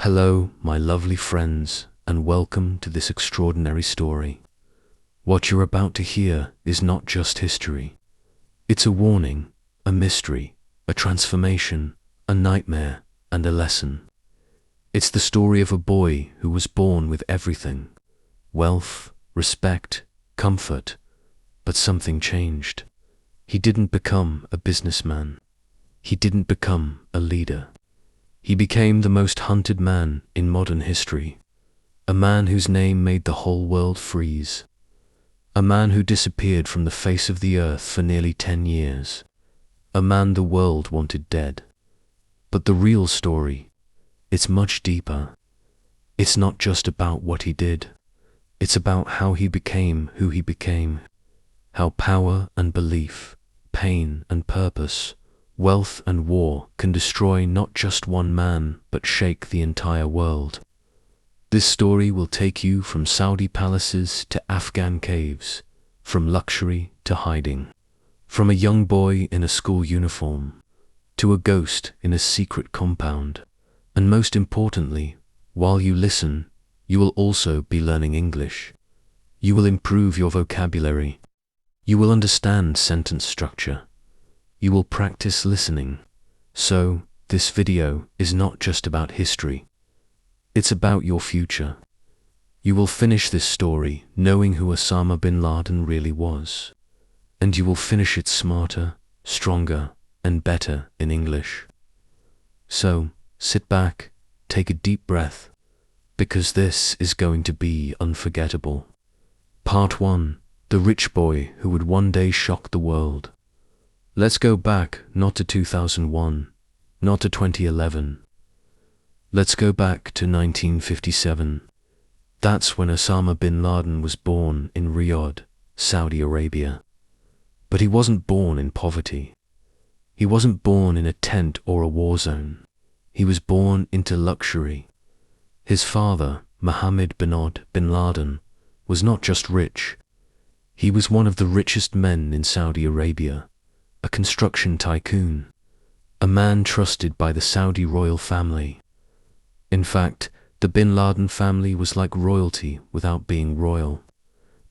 Hello, my lovely friends, and welcome to this extraordinary story. What you're about to hear is not just history. It's a warning, a mystery, a transformation, a nightmare, and a lesson. It's the story of a boy who was born with everything: wealth, respect, comfort, but something changed. He didn't become a businessman. He didn't become a leader. He became the most hunted man in modern history, a man whose name made the whole world freeze, a man who disappeared from the face of the earth for nearly 10 years, a man the world wanted dead. But the real story, it's much deeper. It's not just about what he did. It's about how he became who he became, how power and belief, pain and purpose, wealth and war can destroy not just one man, but shake the entire world. This story will take you from Saudi palaces to Afghan caves, from luxury to hiding, from a young boy in a school uniform to a ghost in a secret compound. And most importantly, while you listen, you will also be learning English. You will improve your vocabulary. You will understand sentence structure. You will practice listening. So, this video is not just about history. It's about your future. You will finish this story knowing who Osama bin Laden really was. And you will finish it smarter, stronger, and better in English. So, sit back, take a deep breath, because this is going to be unforgettable. Part 1. The rich boy who would one day shock the world. Let's go back, not to 2001, not to 2011. Let's go back to 1957. That's when Osama bin Laden was born in Riyadh, Saudi Arabia. But he wasn't born in poverty. He wasn't born in a tent or a war zone. He was born into luxury. His father, Mohammed bin Laden, was not just rich. He was one of the richest men in Saudi Arabia. A construction tycoon, a man trusted by the Saudi royal family. In fact, the bin Laden family was like royalty without being royal.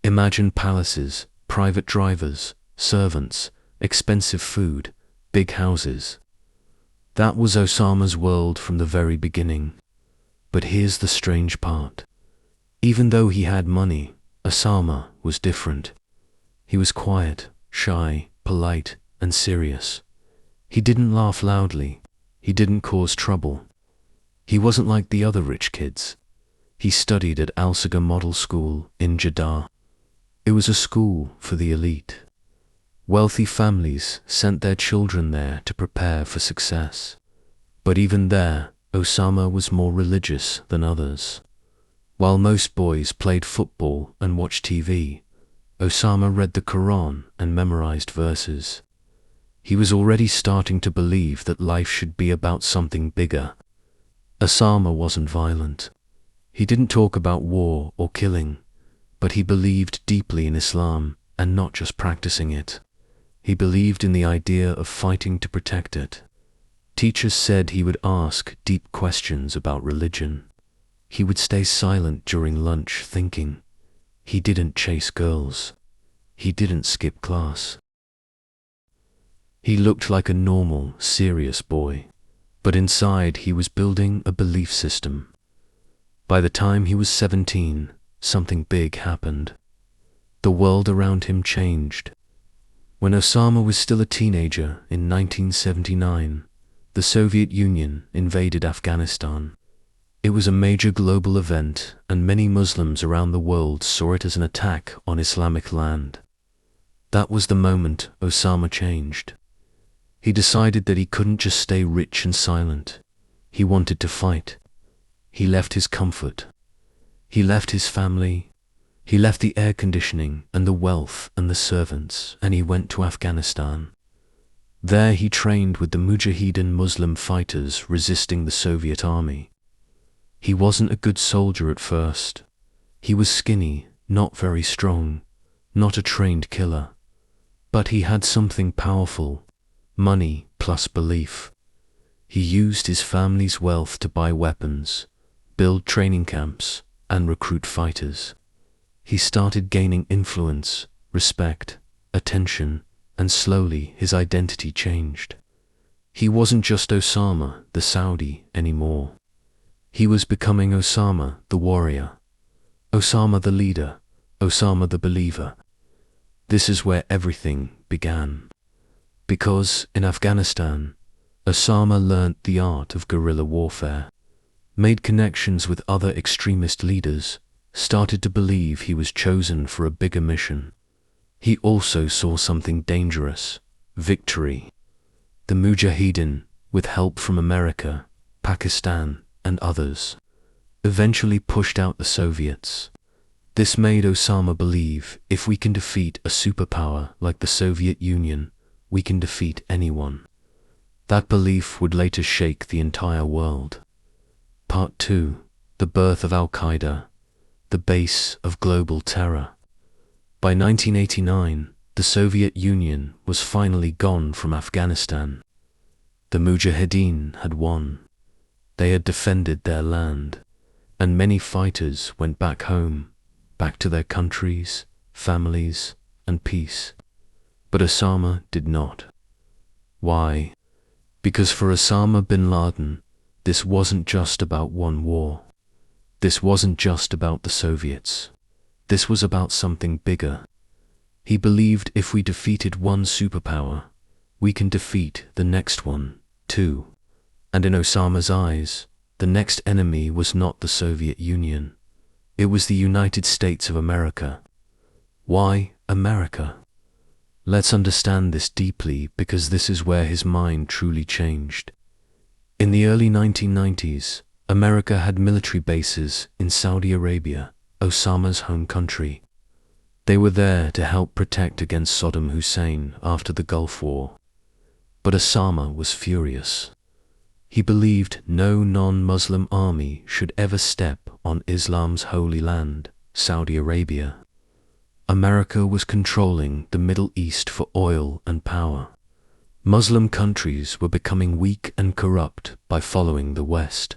Imagine palaces, private drivers, servants, expensive food, big houses. That was Osama's world from the very beginning. But here's the strange part. Even though he had money, Osama was different. He was quiet, shy, polite, and serious. He didn't laugh loudly. He didn't cause trouble. He wasn't like the other rich kids. He studied at Al-Saga Model School in Jeddah. It was a school for the elite. Wealthy families sent their children there to prepare for success. But even there, Osama was more religious than others. While most boys played football and watched TV, Osama read the Quran and memorized verses. He was already starting to believe that life should be about something bigger. Osama wasn't violent. He didn't talk about war or killing, but he believed deeply in Islam and not just practicing it. He believed in the idea of fighting to protect it. Teachers said he would ask deep questions about religion. He would stay silent during lunch thinking. He didn't chase girls. He didn't skip class. He looked like a normal, serious boy, but inside he was building a belief system. By the time he was 17, something big happened. The world around him changed. When Osama was still a teenager in 1979, the Soviet Union invaded Afghanistan. It was a major global event, and many Muslims around the world saw it as an attack on Islamic land. That was the moment Osama changed. He decided that he couldn't just stay rich and silent. He wanted to fight. He left his comfort. He left his family. He left the air conditioning and the wealth and the servants, and he went to Afghanistan. There he trained with the Mujahideen Muslim fighters resisting the Soviet army. He wasn't a good soldier at first. He was skinny, not very strong, not a trained killer. But he had something powerful. Money plus belief. He used his family's wealth to buy weapons, build training camps, and recruit fighters. He started gaining influence, respect, attention, and slowly his identity changed. He wasn't just Osama, the Saudi, anymore. He was becoming Osama, the warrior, Osama the leader, Osama the believer. This is where everything began. Because in Afghanistan, Osama learnt the art of guerrilla warfare, made connections with other extremist leaders, started to believe he was chosen for a bigger mission. He also saw something dangerous: victory. The Mujahideen, with help from America, Pakistan, and others, eventually pushed out the Soviets. This made Osama believe if we can defeat a superpower like the Soviet Union, we can defeat anyone. That belief would later shake the entire world. Part 2. The birth of Al-Qaeda, the base of global terror. By 1989, the Soviet Union was finally gone from Afghanistan. The Mujahideen had won. They had defended their land, and many fighters went back home, back to their countries, families, and peace. But Osama did not. Why? Because for Osama bin Laden, this wasn't just about one war. This wasn't just about the Soviets. This was about something bigger. He believed if we defeated one superpower, we can defeat the next one, too. And in Osama's eyes, the next enemy was not the Soviet Union. It was the United States of America. Why America? Let's understand this deeply, because this is where his mind truly changed. In the early 1990s, America had military bases in Saudi Arabia, Osama's home country. They were there to help protect against Saddam Hussein after the Gulf War. But Osama was furious. He believed no non-Muslim army should ever step on Islam's holy land, Saudi Arabia. America was controlling the Middle East for oil and power. Muslim countries were becoming weak and corrupt by following the West.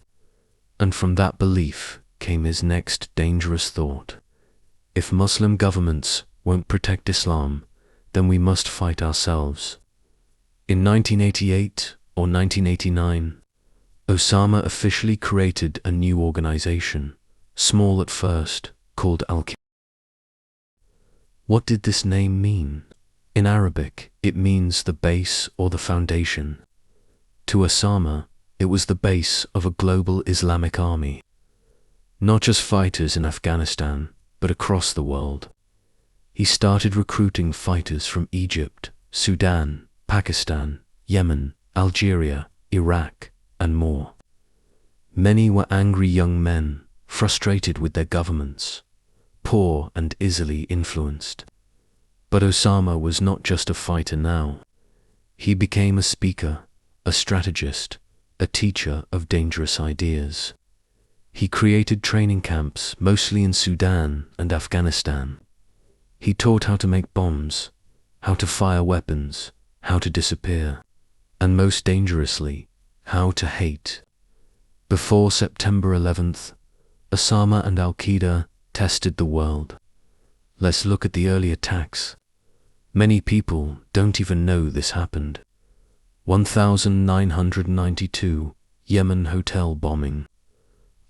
And from that belief came his next dangerous thought. If Muslim governments won't protect Islam, then we must fight ourselves. In 1988 or 1989, Osama officially created a new organization, small at first, called Al-Qaeda. What did this name mean? In Arabic, it means the base or the foundation. To Osama, it was the base of a global Islamic army. Not just fighters in Afghanistan, but across the world. He started recruiting fighters from Egypt, Sudan, Pakistan, Yemen, Algeria, Iraq, and more. Many were angry young men, frustrated with their governments, poor and easily influenced. But Osama was not just a fighter now. He became a speaker, a strategist, a teacher of dangerous ideas. He created training camps, mostly in Sudan and Afghanistan. He taught how to make bombs, how to fire weapons, how to disappear, and most dangerously, how to hate. Before September 11th, Osama and Al-Qaeda tested the world. Let's look at the early attacks. Many people don't even know this happened. 1992 Yemen hotel bombing.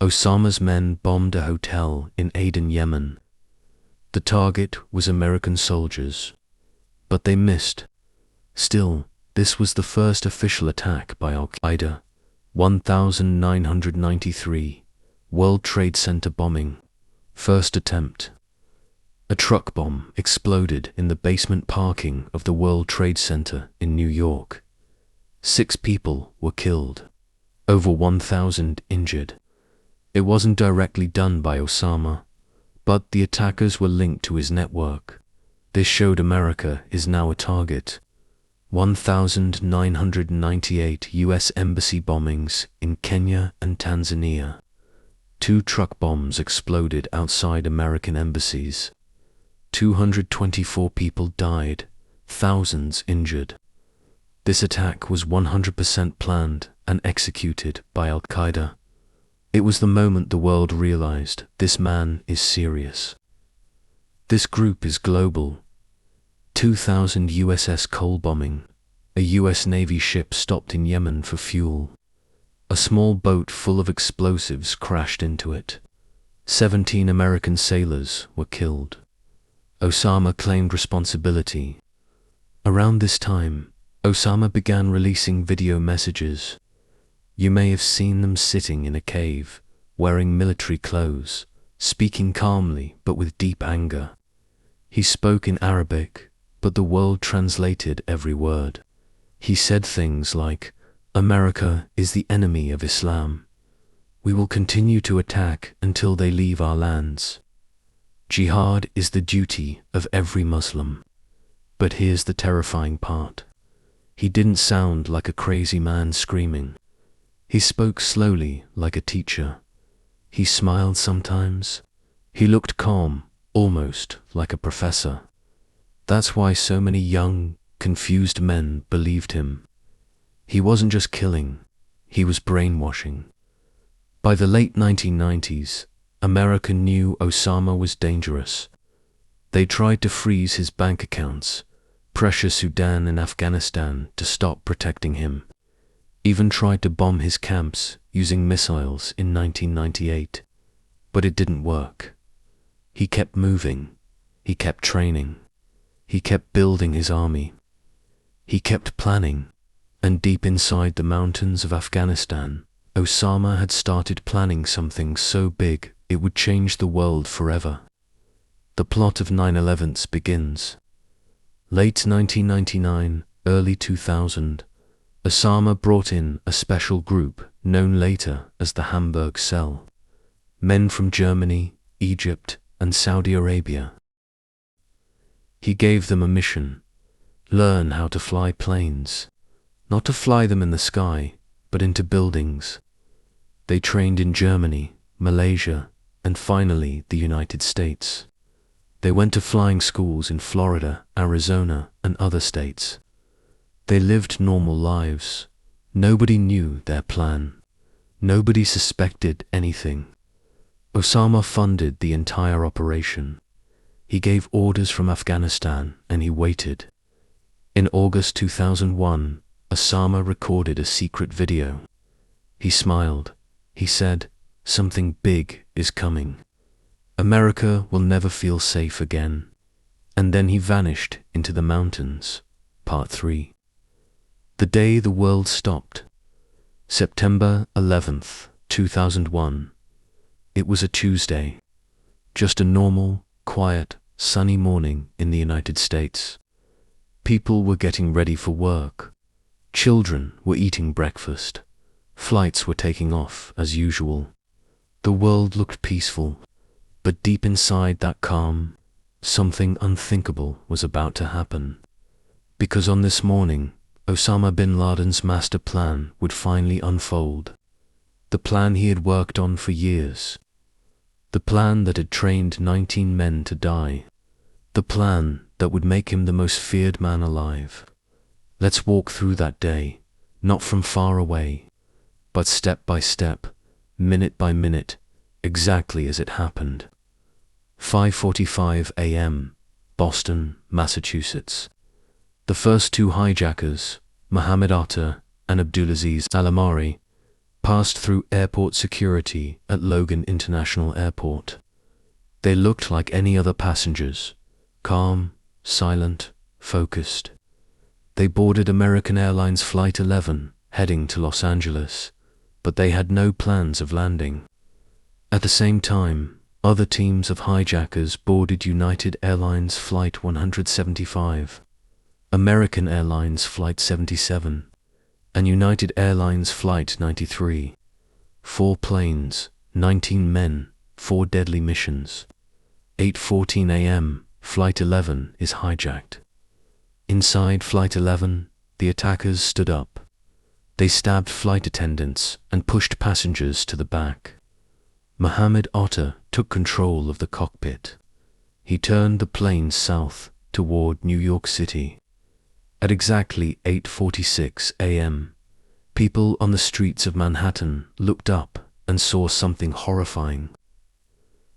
Osama's men bombed a hotel in Aden, Yemen. The target was American soldiers, but they missed. Still, this was the first official attack by Al-Qaeda. 1993 World Trade Center bombing. First attempt. A truck bomb exploded in the basement parking of the World Trade Center in New York. 6 people were killed. Over 1,000 injured. It wasn't directly done by Osama, but the attackers were linked to his network. This showed America is now a target. 1998 U.S. embassy bombings in Kenya and Tanzania. 2 truck bombs exploded outside American embassies. 224 people died, thousands injured. This attack was 100% planned and executed by Al-Qaeda. It was the moment the world realized this man is serious. This group is global. 2000 USS Cole bombing. A US Navy ship stopped in Yemen for fuel. A small boat full of explosives crashed into it. 17 American sailors were killed. Osama claimed responsibility. Around this time, Osama began releasing video messages. You may have seen them sitting in a cave, wearing military clothes, speaking calmly but with deep anger. He spoke in Arabic, but the world translated every word. He said things like, "America is the enemy of Islam. We will continue to attack until they leave our lands. Jihad is the duty of every Muslim." But here's the terrifying part. He didn't sound like a crazy man screaming. He spoke slowly like a teacher. He smiled sometimes. He looked calm, almost like a professor. That's why so many young, confused men believed him. He wasn't just killing, he was brainwashing. By the late 1990s, America knew Osama was dangerous. They tried to freeze his bank accounts, pressure Sudan and Afghanistan to stop protecting him, even tried to bomb his camps using missiles in 1998. But it didn't work. He kept moving, he kept training, he kept building his army. He kept planning, and deep inside the mountains of Afghanistan, Osama had started planning something so big it would change the world forever. The plot of 9/11 begins. Late 1999, early 2000, Osama brought in a special group known later as the Hamburg Cell. Men from Germany, Egypt, and Saudi Arabia. He gave them a mission: learn how to fly planes, not to fly them in the sky, but into buildings. They trained in Germany, Malaysia, and finally the United States. They went to flying schools in Florida, Arizona, and other states. They lived normal lives. Nobody knew their plan. Nobody suspected anything. Osama funded the entire operation. He gave orders from Afghanistan, and he waited. In August 2001, Osama recorded a secret video. He smiled. He said, "Something big is coming. America will never feel safe again." And then he vanished into the mountains. Part 3. The day the world stopped. September 11th, 2001. It was a Tuesday. Just a normal, quiet, sunny morning in the United States. People were getting ready for work. Children were eating breakfast. Flights were taking off as usual. The world looked peaceful, but deep inside that calm, something unthinkable was about to happen. Because on this morning, Osama bin Laden's master plan would finally unfold. The plan he had worked on for years. The plan that had trained 19 men to die. The plan that would make him the most feared man alive. Let's walk through that day, not from far away, but step by step, minute by minute, exactly as it happened. 5:45 a.m., Boston, Massachusetts. The first two hijackers, Mohammed Atta and Abdulaziz Salamari, passed through airport security at Logan International Airport. They looked like any other passengers, calm, silent, focused. They boarded American Airlines Flight 11, heading to Los Angeles, but they had no plans of landing. At the same time, other teams of hijackers boarded United Airlines Flight 175, American Airlines Flight 77, and United Airlines Flight 93. 4 planes, 19 men, 4 deadly missions. 8:14 a.m., Flight 11 is hijacked. Inside Flight 11, the attackers stood up. They stabbed flight attendants and pushed passengers to the back. Mohammed Atta took control of the cockpit. He turned the plane south toward New York City. At exactly 8:46 a.m., people on the streets of Manhattan looked up and saw something horrifying.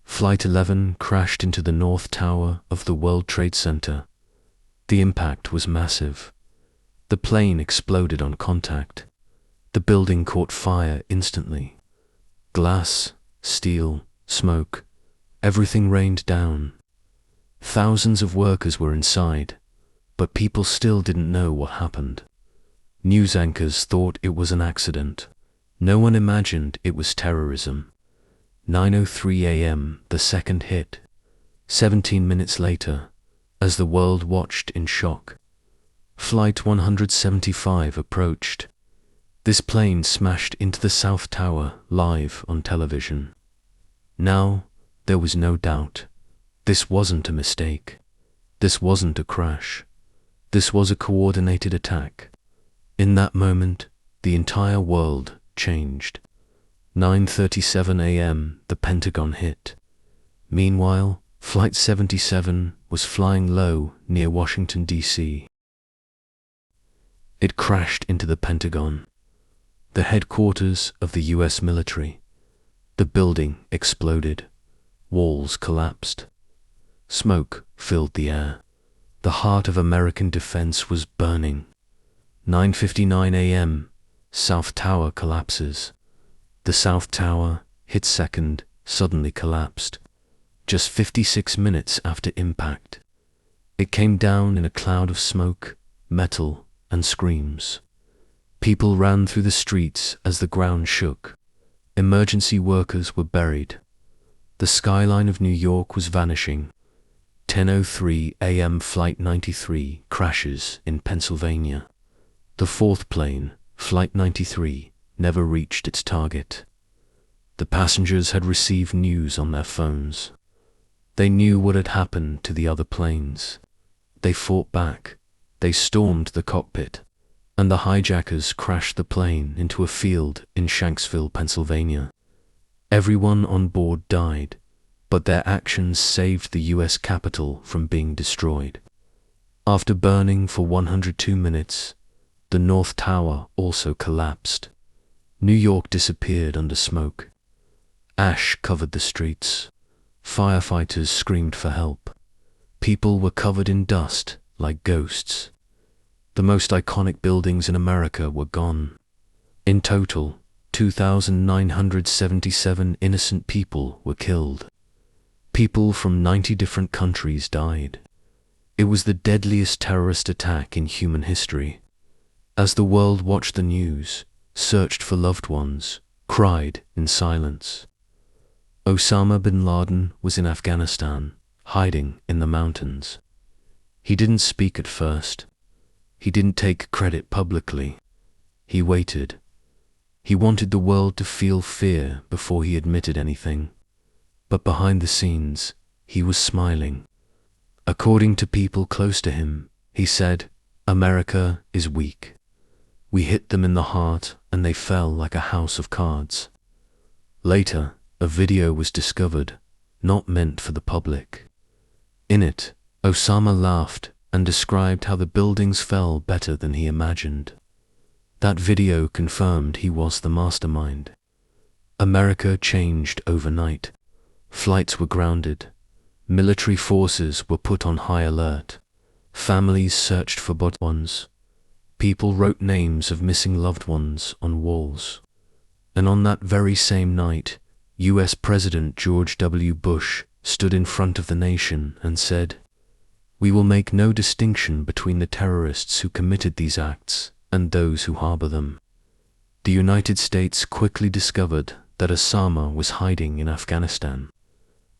Flight 11 crashed into the North Tower of the World Trade Center. The impact was massive. The plane exploded on contact. The building caught fire instantly. Glass, steel, smoke, everything rained down. Thousands of workers were inside, but people still didn't know what happened. News anchors thought it was an accident. No one imagined it was terrorism. 9:03 a.m., the second hit. 17 minutes later, as the world watched in shock, Flight 175 approached. This plane smashed into the South Tower live on television. Now, there was no doubt. This wasn't a mistake. This wasn't a crash. This was a coordinated attack. In that moment, the entire world changed. 9:37 a.m., the Pentagon hit. Meanwhile, Flight 77 was flying low near Washington, D.C. It crashed into the Pentagon, the headquarters of the U.S. military. The building exploded. Walls collapsed. Smoke filled the air. The heart of American defense was burning. 9:59 a.m., South Tower collapses. The South Tower, hit second, suddenly collapsed. Just 56 minutes after impact. It came down in a cloud of smoke, metal, and screams. People ran through the streets as the ground shook. Emergency workers were buried. The skyline of New York was vanishing. 10:03 a.m. Flight 93 crashes in Pennsylvania. The fourth plane, Flight 93, never reached its target. The passengers had received news on their phones. They knew what had happened to the other planes. They fought back. They stormed the cockpit, and the hijackers crashed the plane into a field in Shanksville, Pennsylvania. Everyone on board died, but their actions saved the U.S. Capitol from being destroyed. After burning for 102 minutes, the North Tower also collapsed. New York disappeared under smoke. Ash covered the streets. Firefighters screamed for help. People were covered in dust like ghosts. The most iconic buildings in America were gone. In total, 2,977 innocent people were killed. People from 90 different countries died. It was the deadliest terrorist attack in human history. As the world watched the news, searched for loved ones, cried in silence. Osama bin Laden was in Afghanistan, hiding in the mountains. He didn't speak at first. He didn't take credit publicly. He waited. He wanted the world to feel fear before he admitted anything. But behind the scenes, he was smiling. According to people close to him, he said, "America is weak. We hit them in the heart and they fell like a house of cards." Later, a video was discovered, not meant for the public. In it, Osama laughed and described how the buildings fell better than he imagined. That video confirmed he was the mastermind. America changed overnight. Flights were grounded. Military forces were put on high alert. Families searched for loved ones. People wrote names of missing loved ones on walls. And on that very same night, U.S. President George W. Bush stood in front of the nation and said, "We will make no distinction between the terrorists who committed these acts and those who harbor them." The United States quickly discovered that Osama was hiding in Afghanistan.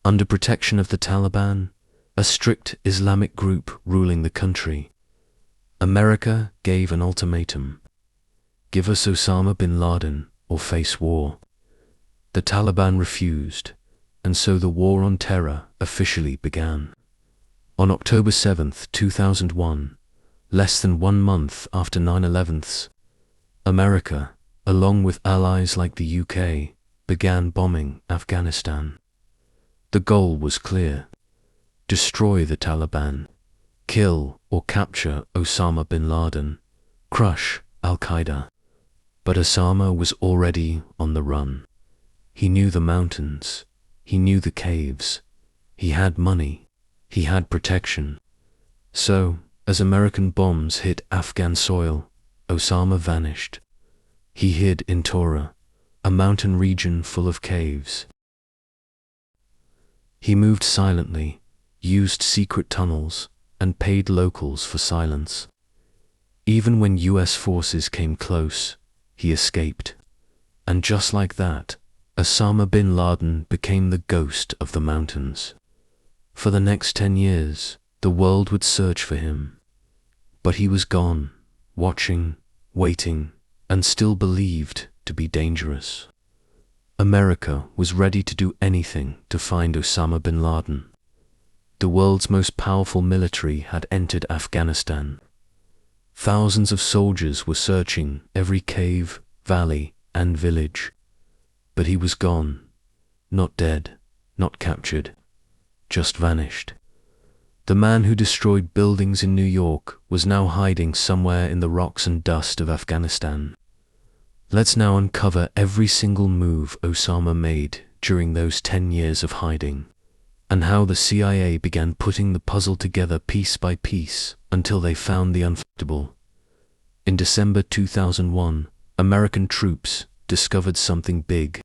Under protection of the Taliban, a strict Islamic group ruling the country, America gave an ultimatum: give us Osama bin Laden or face war. The Taliban refused, and so the war on terror officially began. On October 7, 2001, less than 1 month after 9/11, America, along with allies like the UK, began bombing Afghanistan. The goal was clear: destroy the Taliban, kill or capture Osama bin Laden, crush Al-Qaeda. But Osama was already on the run. He knew the mountains. He knew the caves. He had money. He had protection. So, as American bombs hit Afghan soil, Osama vanished. He hid in Tora, a mountain region full of caves. He moved silently, used secret tunnels, and paid locals for silence. Even when US forces came close, he escaped. And just like that, Osama bin Laden became the ghost of the mountains. For the next 10 years, the world would search for him. But he was gone, watching, waiting, and still believed to be dangerous. America was ready to do anything to find Osama bin Laden. The world's most powerful military had entered Afghanistan. Thousands of soldiers were searching every cave, valley, and village. But he was gone, not dead, not captured, just vanished. The man who destroyed buildings in New York was now hiding somewhere in the rocks and dust of Afghanistan. Let's now uncover every single move Osama made during those 10 years of hiding, and how the CIA began putting the puzzle together piece by piece until they found the unfindable. In December 2001, American troops discovered something big,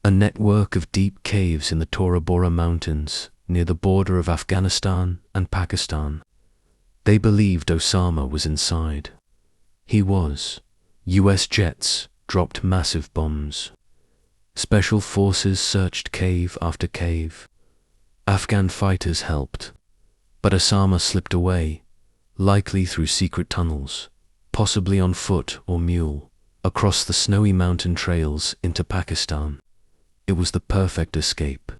a network of deep caves in the Tora Bora Mountains near the border of Afghanistan and Pakistan. They believed Osama was inside. He was. US jets dropped massive bombs. Special forces searched cave after cave. Afghan fighters helped. But Osama slipped away, likely through secret tunnels, possibly on foot or mule, across the snowy mountain trails into Pakistan. It was the perfect escape.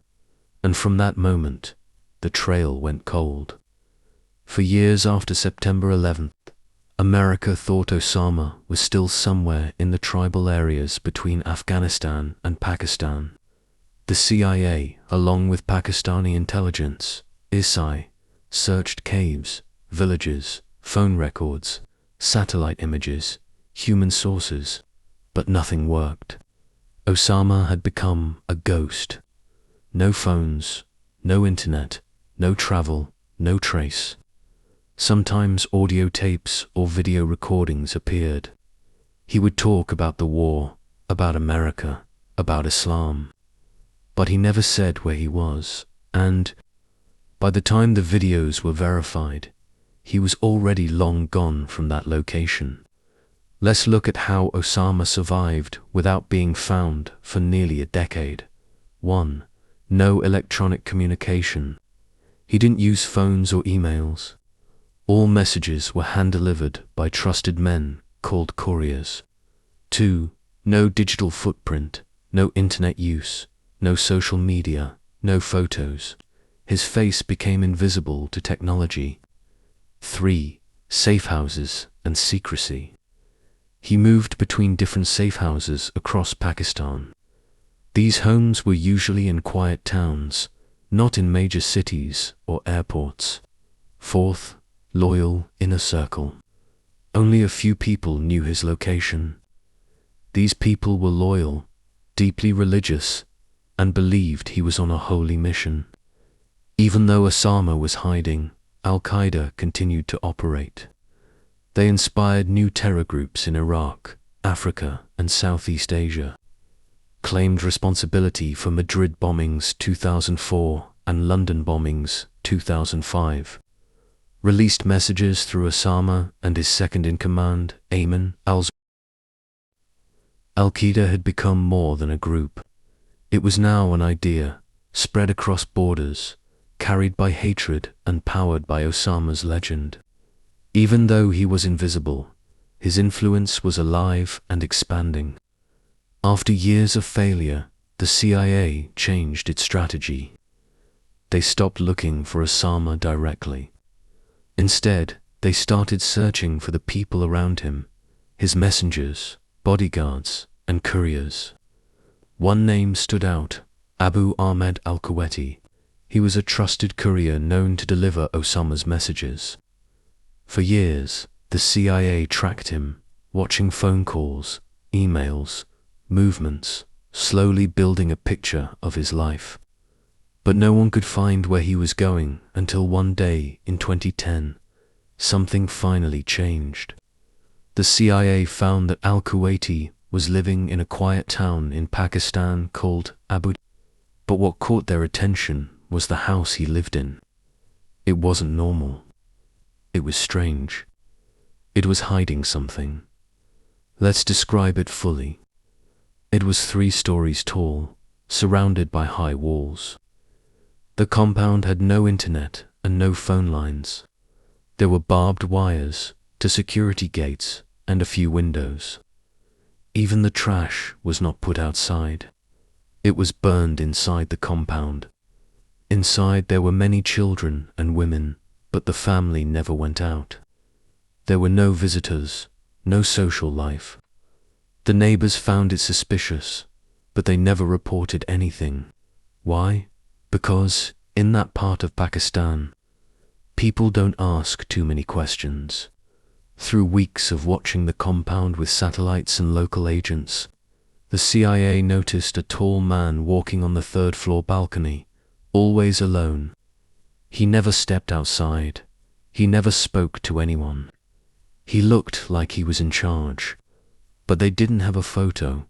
And from that moment, the trail went cold. For years after September 11th, America thought Osama was still somewhere in the tribal areas between Afghanistan and Pakistan. The CIA, along with Pakistani intelligence, ISI, searched caves, villages, phone records, satellite images, human sources, but nothing worked. Osama had become a ghost. No phones, no internet, no travel, no trace. Sometimes audio tapes or video recordings appeared. He would talk about the war, about America, about Islam. But he never said where he was, and by the time the videos were verified, he was already long gone from that location. Let's look at how Osama survived without being found for nearly a decade. 1. No electronic communication. He didn't use phones or emails. All messages were hand-delivered by trusted men called couriers. 2. No digital footprint, no internet use, no social media, no photos. His face became invisible to technology. 3. Safe houses and secrecy. He moved between different safe houses across Pakistan. These homes were usually in quiet towns, not in major cities or airports. 4th, loyal inner circle. Only a few people knew his location. These people were loyal, deeply religious, and believed he was on a holy mission. Even though Osama was hiding, Al-Qaeda continued to operate. They inspired new terror groups in Iraq, Africa, and Southeast Asia, claimed responsibility for Madrid bombings 2004 and London bombings 2005, released messages through Osama and his second-in-command, Ayman al-Zawahiri. Al-Qaeda had become more than a group. It was now an idea, spread across borders, carried by hatred and powered by Osama's legend. Even though he was invisible, his influence was alive and expanding. After years of failure, the CIA changed its strategy. They stopped looking for Osama directly. Instead, they started searching for the people around him, his messengers, bodyguards, and couriers. One name stood out, Abu Ahmed al-Kuwaiti. He was a trusted courier known to deliver Osama's messages. For years, the CIA tracked him, watching phone calls, emails, movements, slowly building a picture of his life. But no one could find where he was going until one day in 2010, something finally changed. The CIA found that al-Kuwaiti was living in a quiet town in Pakistan called Abu. But what caught their attention was the house he lived in. It wasn't normal. It was strange. It was hiding something. Let's describe it fully. It was 3 stories tall, surrounded by high walls. The compound had no internet and no phone lines. There were barbed wires to security gates and a few windows. Even the trash was not put outside. It was burned inside the compound. Inside there were many children and women, but the family never went out. There were no visitors, no social life. The neighbors found it suspicious, but they never reported anything. Why? Because in that part of Pakistan, people don't ask too many questions. Through weeks of watching the compound with satellites and local agents, the CIA noticed a tall man walking on the 3rd floor balcony, always alone. He never stepped outside. He never spoke to anyone. He looked like he was in charge, but they didn't have a photo.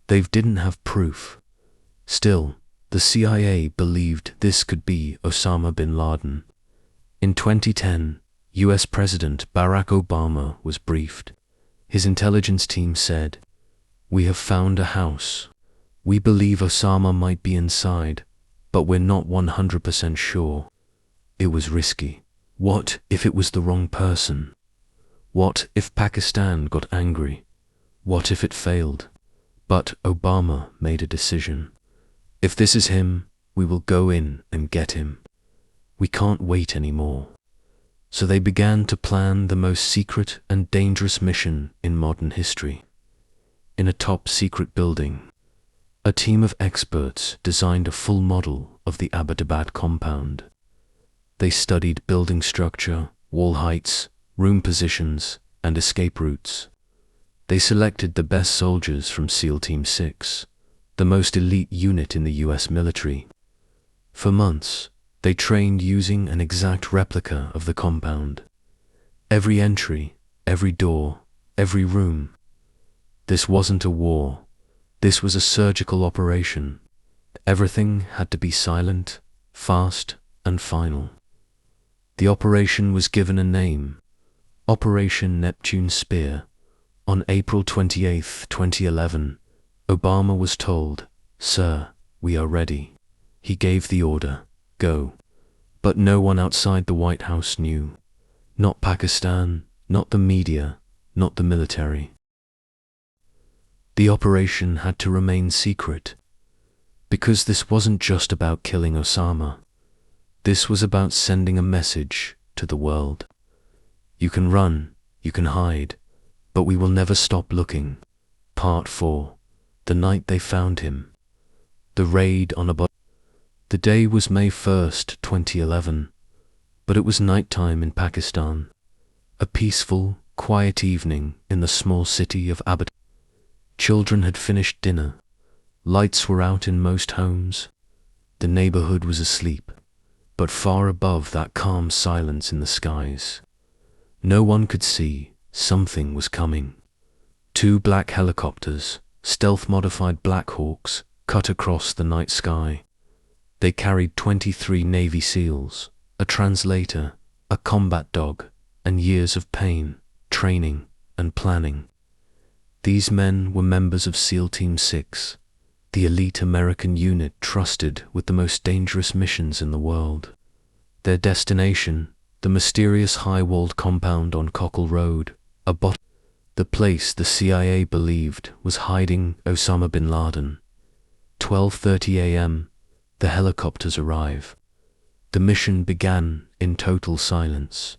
They didn't have proof. Still, the CIA believed this could be Osama bin Laden. In 2010, US President Barack Obama was briefed. His intelligence team said, "We have found a house. We believe Osama might be inside, but we're not 100% sure." It was risky. What if it was the wrong person? What if Pakistan got angry? What if it failed? But Obama made a decision. If this is him, we will go in and get him. We can't wait anymore. So they began to plan the most secret and dangerous mission in modern history. In a top-secret building, a team of experts designed a full model of the Abbottabad compound. They studied building structure, wall heights, room positions, and escape routes. They selected the best soldiers from SEAL Team 6, the most elite unit in the US military. For months, they trained using an exact replica of the compound. Every entry, every door, every room. This wasn't a war. This was a surgical operation. Everything had to be silent, fast, and final. The operation was given a name, Operation Neptune Spear. On April 28, 2011, Obama was told, "Sir, we are ready." He gave the order, "Go." But no one outside the White House knew. Not Pakistan, not the media, not the military. The operation had to remain secret, because this wasn't just about killing Osama. This was about sending a message to the world. You can run, you can hide, but we will never stop looking. Part 4. The night they found him. The raid on Abbottabad. The day was May 1st, 2011, but it was nighttime in Pakistan. A peaceful, quiet evening in the small city of Abbottabad. Children had finished dinner. Lights were out in most homes. The neighborhood was asleep, but far above that calm silence in the skies, no one could see something was coming. 2 black helicopters, stealth-modified Black Hawks, cut across the night sky. They carried 23 Navy SEALs, a translator, a combat dog, and years of pain, training, and planning. These men were members of SEAL Team 6, the elite American unit trusted with the most dangerous missions in the world. Their destination, the mysterious high-walled compound on Cockle Road, the place the CIA believed was hiding Osama bin Laden. 12:30 a.m., the helicopters arrive. The mission began in total silence.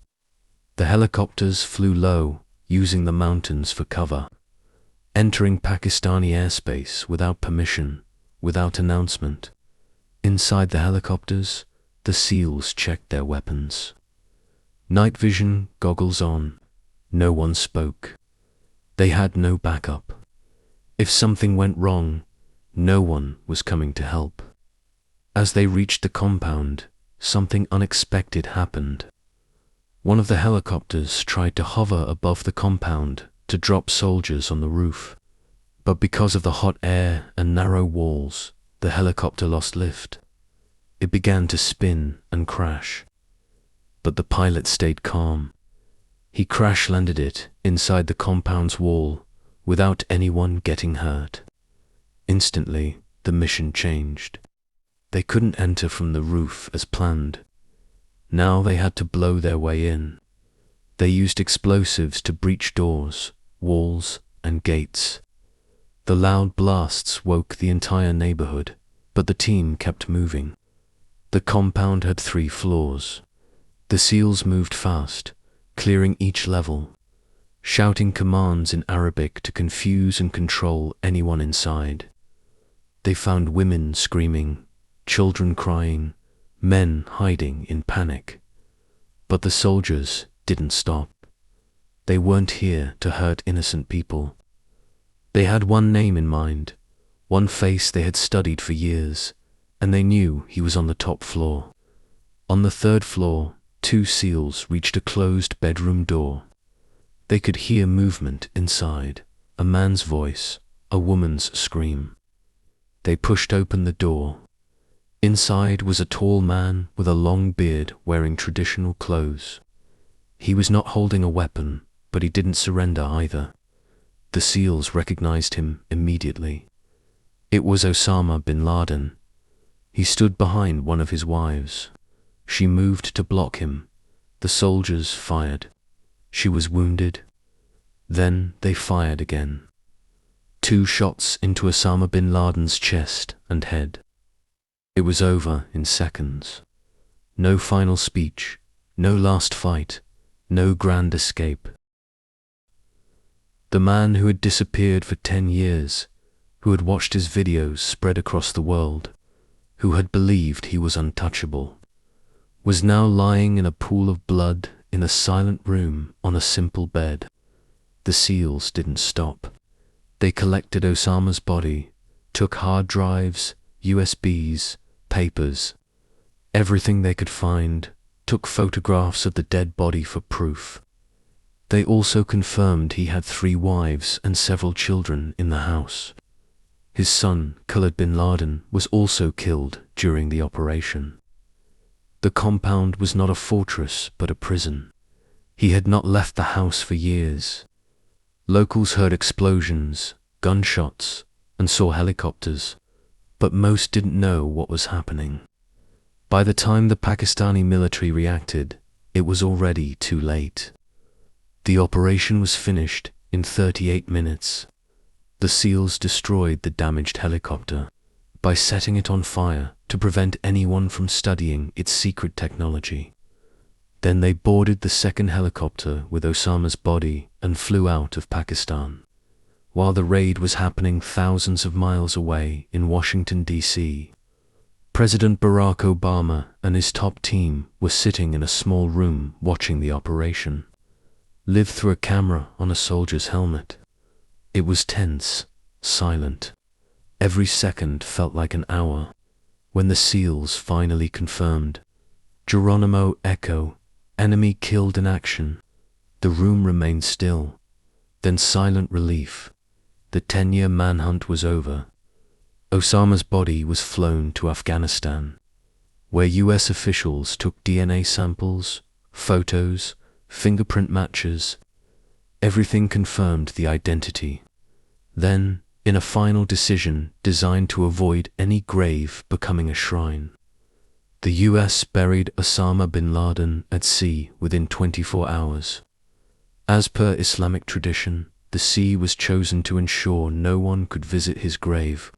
The helicopters flew low, using the mountains for cover, entering Pakistani airspace without permission, without announcement. Inside the helicopters, the SEALs checked their weapons. Night vision goggles on. No one spoke. They had no backup. If something went wrong, No one was coming to help. As they reached the compound, something unexpected happened. One of the helicopters tried to hover above the compound to drop soldiers on the roof. But because of the hot air and narrow walls, the helicopter lost lift. It began to spin and crash. But the pilot stayed calm. He crash-landed it inside the compound's wall without anyone getting hurt. Instantly, the mission changed. They couldn't enter from the roof as planned. Now they had to blow their way in. They used explosives to breach doors, walls, and gates. The loud blasts woke the entire neighborhood, but the team kept moving. The compound had 3 floors. The SEALs moved fast, clearing each level, shouting commands in Arabic to confuse and control anyone inside. They found women screaming, children crying, men hiding in panic. But the soldiers didn't stop. They weren't here to hurt innocent people. They had one name in mind, one face they had studied for years, and they knew he was on the top floor. On the 3rd floor, 2 SEALs reached a closed bedroom door. They could hear movement inside, a man's voice, a woman's scream. They pushed open the door. Inside was a tall man with a long beard wearing traditional clothes. He was not holding a weapon, but he didn't surrender either. The SEALs recognized him immediately. It was Osama bin Laden. He stood behind one of his wives. She moved to block him. The soldiers fired. She was wounded. Then they fired again. 2 shots into Osama bin Laden's chest and head. It was over in seconds. No final speech, no last fight, no grand escape. The man who had disappeared for 10 years, who had watched his videos spread across the world, who had believed he was untouchable, was now lying in a pool of blood in a silent room on a simple bed. The SEALs didn't stop. They collected Osama's body, took hard drives, USBs, papers, everything they could find, took photographs of the dead body for proof. They also confirmed he had 3 wives and several children in the house. His son, Khalid bin Laden, was also killed during the operation. The compound was not a fortress but a prison. He had not left the house for years. Locals heard explosions, gunshots, and saw helicopters, but most didn't know what was happening. By the time the Pakistani military reacted, it was already too late. The operation was finished in 38 minutes. The SEALs destroyed the damaged helicopter by setting it on fire to prevent anyone from studying its secret technology. Then they boarded the 2nd helicopter with Osama's body and flew out of Pakistan. While the raid was happening thousands of miles away in Washington, D.C., President Barack Obama and his top team were sitting in a small room watching the operation, lived through a camera on a soldier's helmet. It was tense, silent. Every second felt like an hour. When the SEALs finally confirmed, Geronimo Echo, enemy killed in action, the room remained still. Then silent relief. The 10-year manhunt was over. Osama's body was flown to Afghanistan, where US officials took DNA samples, photos, fingerprint matches. Everything confirmed the identity. Then, in a final decision designed to avoid any grave becoming a shrine, the US buried Osama bin Laden at sea within 24 hours. As per Islamic tradition, the sea was chosen to ensure no one could visit his grave.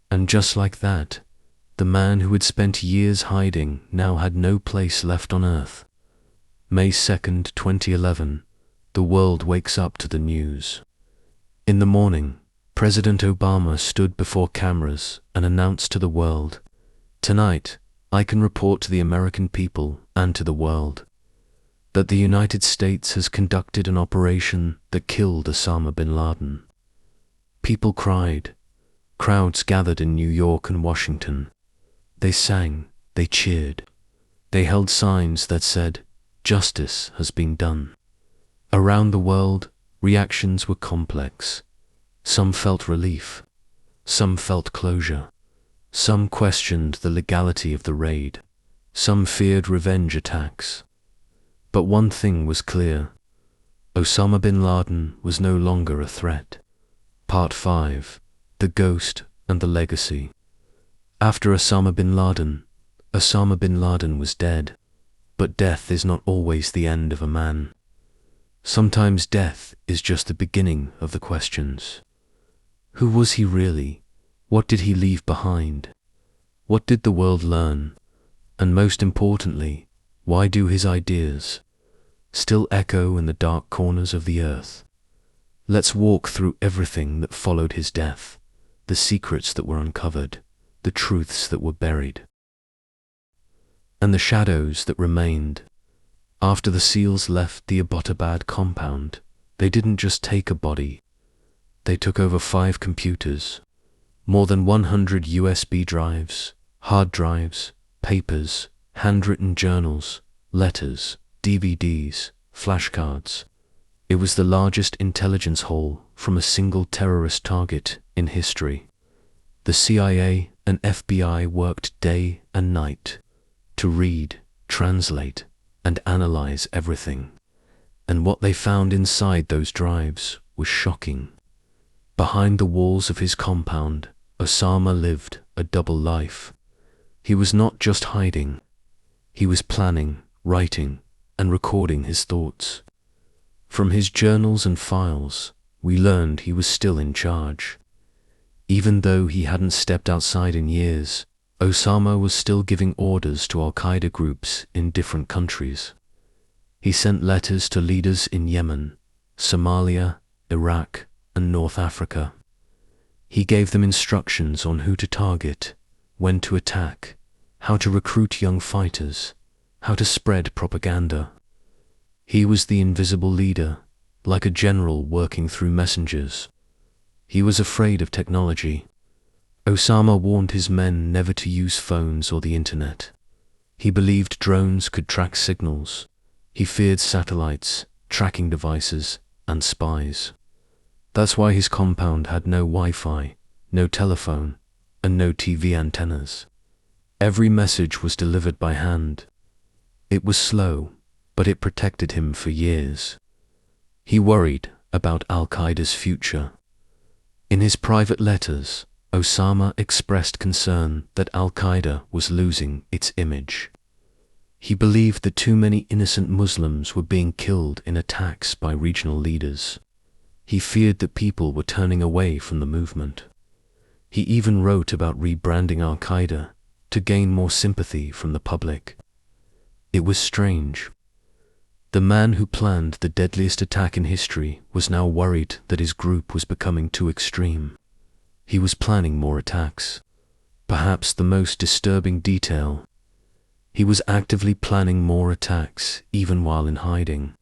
And just like that, the man who had spent years hiding now had no place left on earth. May 2nd, 2011, the world wakes up to the news. In the morning, President Obama stood before cameras and announced to the world, "Tonight, I can report to the American people and to the world that the United States has conducted an operation that killed Osama bin Laden." People cried. Crowds gathered in New York and Washington. They sang, they cheered. They held signs that said, "Justice has been done." Around the world, reactions were complex. Some felt relief. Some felt closure. Some questioned the legality of the raid. Some feared revenge attacks. But one thing was clear. Osama bin Laden was no longer a threat. Part 5. The Ghost and the Legacy. After Osama bin Laden was dead. But death is not always the end of a man. Sometimes death is just the beginning of the questions. Who was he really? What did he leave behind? What did the world learn? And most importantly, why do his ideas still echo in the dark corners of the earth? Let's walk through everything that followed his death, the secrets that were uncovered, the truths that were buried, and the shadows that remained. After the SEALs left the Abbottabad compound, they didn't just take a body. They took over 5 computers, more than 100 USB drives, hard drives, papers, handwritten journals, letters, DVDs, flashcards. It was the largest intelligence haul from a single terrorist target in history. The CIA and FBI worked day and night to read, translate, and analyze everything. And what they found inside those drives was shocking. Behind the walls of his compound, Osama lived a double life. He was not just hiding. He was planning, writing, and recording his thoughts. From his journals and files, we learned he was still in charge. Even though he hadn't stepped outside in years, Osama was still giving orders to Al-Qaeda groups in different countries. He sent letters to leaders in Yemen, Somalia, Iraq, and North Africa. He gave them instructions on who to target, when to attack, how to recruit young fighters, how to spread propaganda. He was the invisible leader, like a general working through messengers. He was afraid of technology. Osama warned his men never to use phones or the internet. He believed drones could track signals. He feared satellites, tracking devices, and spies. That's why his compound had no Wi-Fi, no telephone, and no TV antennas. Every message was delivered by hand. It was slow, but it protected him for years. He worried about Al-Qaeda's future. In his private letters, Osama expressed concern that Al-Qaeda was losing its image. He believed that too many innocent Muslims were being killed in attacks by regional leaders. He feared that people were turning away from the movement. He even wrote about rebranding Al-Qaeda to gain more sympathy from the public. It was strange. The man who planned the deadliest attack in history was now worried that his group was becoming too extreme. He was planning more attacks. Perhaps the most disturbing detail: he was actively planning more attacks even while in hiding.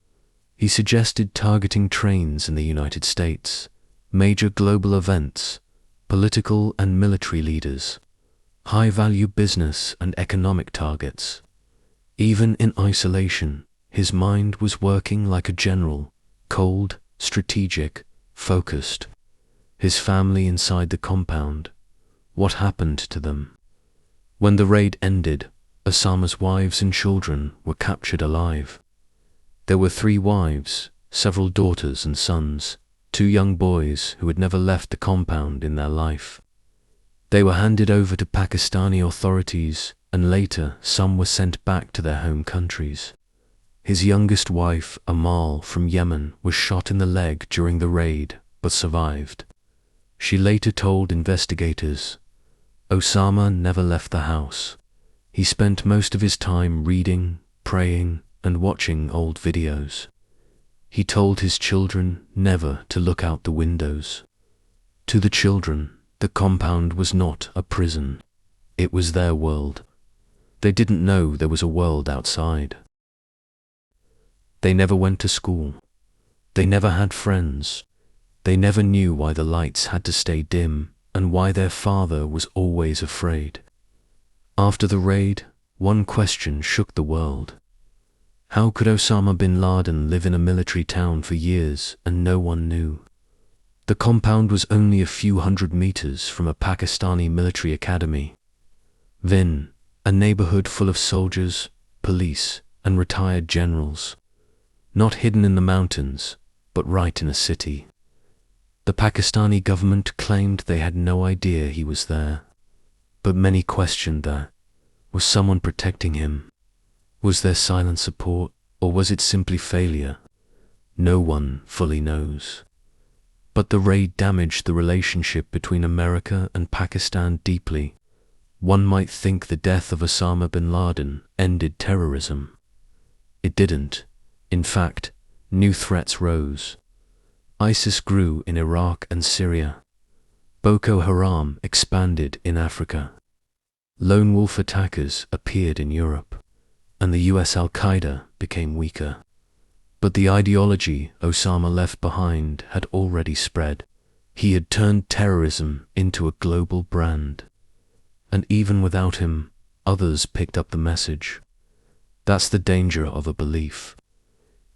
He suggested targeting trains in the United States, major global events, political and military leaders, high-value business and economic targets. Even in isolation, his mind was working like a general, cold, strategic, focused. His family inside the compound. What happened to them? When the raid ended, Osama's wives and children were captured alive. There were 3 wives, several daughters and sons, 2 young boys who had never left the compound in their life. They were handed over to Pakistani authorities, and later some were sent back to their home countries. His youngest wife, Amal from Yemen, was shot in the leg during the raid, but survived. She later told investigators, Osama never left the house. He spent most of his time reading, praying, and watching old videos. He told his children never to look out the windows. To the children, the compound was not a prison. It was their world. They didn't know there was a world outside. They never went to school. They never had friends. They never knew why the lights had to stay dim and why their father was always afraid. After the raid, one question shook the world. How could Osama bin Laden live in a military town for years and no one knew? The compound was only a few hundred meters from a Pakistani military academy. Vin, a neighborhood full of soldiers, police, and retired generals. Not hidden in the mountains, but right in a city. The Pakistani government claimed they had no idea he was there. But many questioned that. Was someone protecting him? Was there silent support, or was it simply failure? No one fully knows. But the raid damaged the relationship between America and Pakistan deeply. One might think the death of Osama bin Laden ended terrorism. It didn't. In fact, new threats rose. ISIS grew in Iraq and Syria. Boko Haram expanded in Africa. Lone wolf attackers appeared in Europe, and the US Al-Qaeda became weaker. But the ideology Osama left behind had already spread. He had turned terrorism into a global brand. And even without him, others picked up the message. That's the danger of a belief.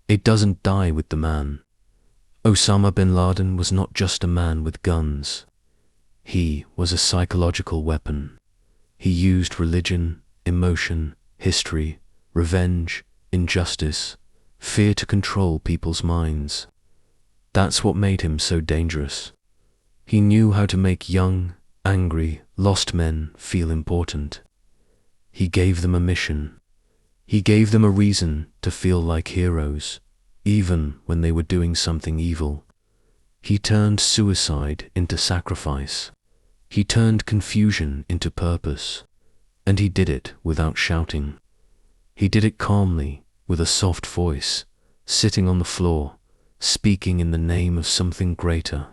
It doesn't die with the man. Osama bin Laden was not just a man with guns. He was a psychological weapon. He used religion, emotion, history, revenge, injustice, fear to control people's minds. That's what made him so dangerous. He knew how to make young, angry, lost men feel important. He gave them a mission. He gave them a reason to feel like heroes, even when they were doing something evil. He turned suicide into sacrifice. He turned confusion into purpose. And he did it without shouting. He did it calmly, with a soft voice, sitting on the floor, speaking in the name of something greater.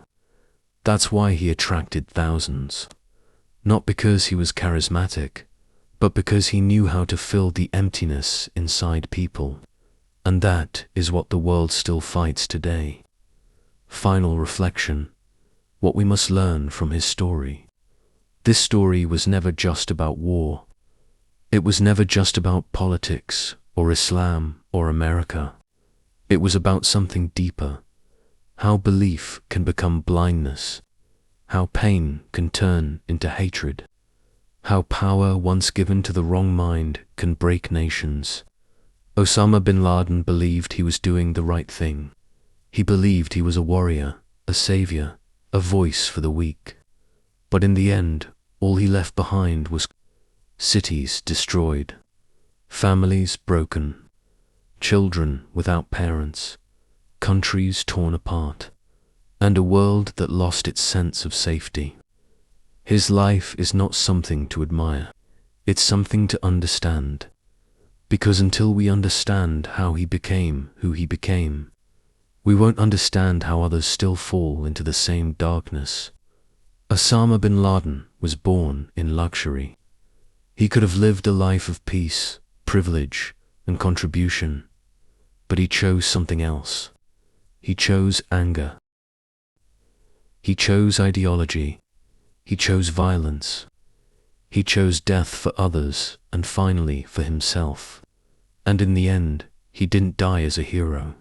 That's why he attracted thousands. Not because he was charismatic, but because he knew how to fill the emptiness inside people. And that is what the world still fights today. Final reflection. What we must learn from his story. This story was never just about war. It was never just about politics, or Islam, or America. It was about something deeper. How belief can become blindness. How pain can turn into hatred. How power once given to the wrong mind can break nations. Osama bin Laden believed he was doing the right thing. He believed he was a warrior, a savior, a voice for the weak. But in the end, all he left behind was cities destroyed, families broken, children without parents, countries torn apart, and a world that lost its sense of safety. His life is not something to admire, it's something to understand. Because until we understand how he became who he became, we won't understand how others still fall into the same darkness. Osama bin Laden was born in luxury. He could have lived a life of peace, privilege, and contribution, but he chose something else. He chose anger. He chose ideology. He chose violence. He chose death for others and finally for himself. And in the end, he didn't die as a hero.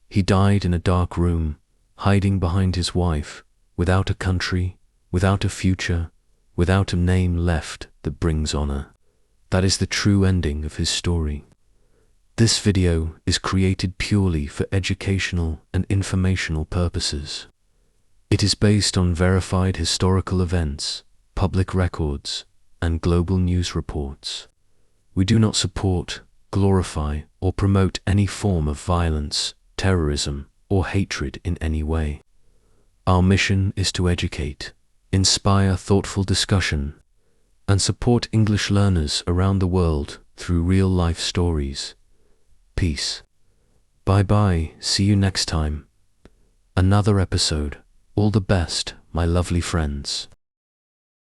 He died in a dark room, hiding behind his wife, without a country, without a future, without a name left that brings honor. That is the true ending of his story. This video is created purely for educational and informational purposes. It is based on verified historical events, public records, and global news reports. We do not support, glorify, or promote any form of violence, terrorism, or hatred in any way. Our mission is to educate, inspire thoughtful discussion, and support English learners around the world through real-life stories. Peace. Bye-bye, see you next time. Another episode. All the best, my lovely friends.